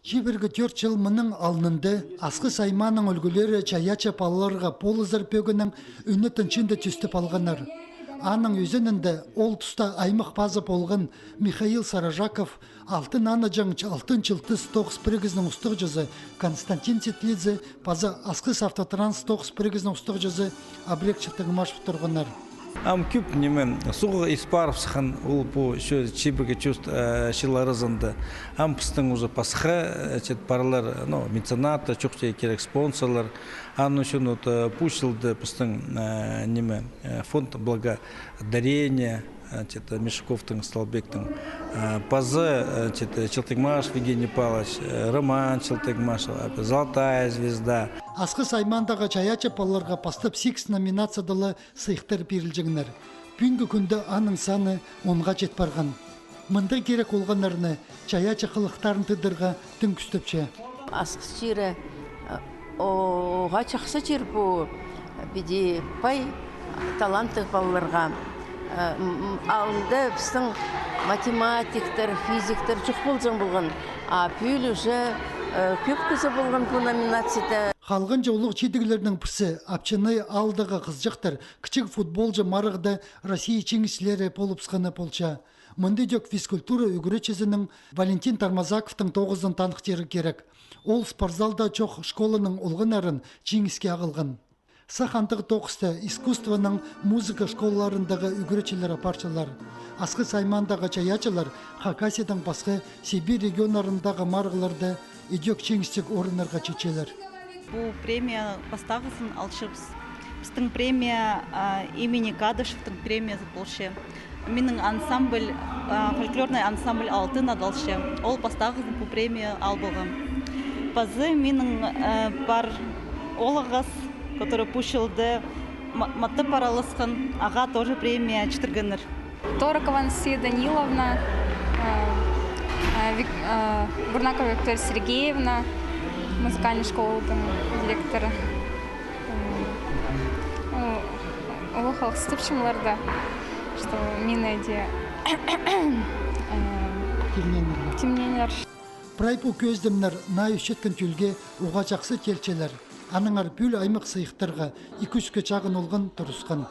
Чиберге 4 жыл мының алынынды, асқы сайманың үлгілері чаяча палларға полызыр пөгінің үні тынчынды түстіп алғанар. Аның өзінінде ол тұста аймақ пазы болған Михаил Саражаков, алтын аны жаңч алтын чылтыс 91-нің ұстық жүзі Константин Тетлидзе, пазы асқыс автотранс 91-нің ұстық жүзі Абрек Чатыңмаш тұрғынар. Ам күп немен суғы испарывсыхан ол по еще чиберге чувств шиларызанды. Ам пыстың уже пасха паралар, ну, мецената, чухте керек спонсорлар. Ан үшін вот пушилды пыстың неме фонд благодарения. Мешковтың, Столбектің, Пазы, Челтыгмаш, Евгений Павлович, Роман Челтыгмаш, Золотая звезда. Асқы саймандағы чаяча палларға пастып 6 номинациядылы сыйықтар берілжіңдер. Бүгінгі күнді аның саны 10-ға жет барған. Мында керек олғанарыны чаяча қылықтарын тыдырға түн күстіпше. Асқы жері оға чақсы жер бұл біде пай таланты балаларға. Алында біздің математиктер, физиктер жүк болжан болған. Пүйіл уже көп көзі болған бұл номинацияда. Қалғын жаулық чедігілерінің пірсі апчыны алдығы қызжықтыр. Кічік футболжы марығды Россия чеңісілері полыпсқаны полча. Мұнды дөк физкультура үгіречізінің Валентин Тармазаковтың 9-ын танықтері керек. Ол спортзалда чоқ школының олғынарын чеңіске ағылған. Сахантығы 9-та искусствоның музыка школаларындағы үгіречілері парчалар. Асқы саймандағы чаячылар Хакасиядан басқа Сибирь регионарындағы марғыларды идек чеңістік орынарға чечелер. Бұл премия бастағысын алшыбыз. Біздің премия имени Кадышевтың премиясы болшы. Менің ансамбль, фольклорный ансамбль алтын адалшы. Ол бастағысын бұл премия албылғым. Пазы менің бар олығыз, который пушилды маты паралысқан, аға тоже премия чтыргыныр. Торокова Анастасия Даниловна, Бурнакова Виктория Сергеевна, музыкальной школы директора. Олықалық стыпшымларда, что мен әде темненер. Прайпу көздімнер най үшеткен түлге уға жақсы келчелер. Аныңар бүл аймақ сыйықтырға 200-ке чағын олғын тұрысқан.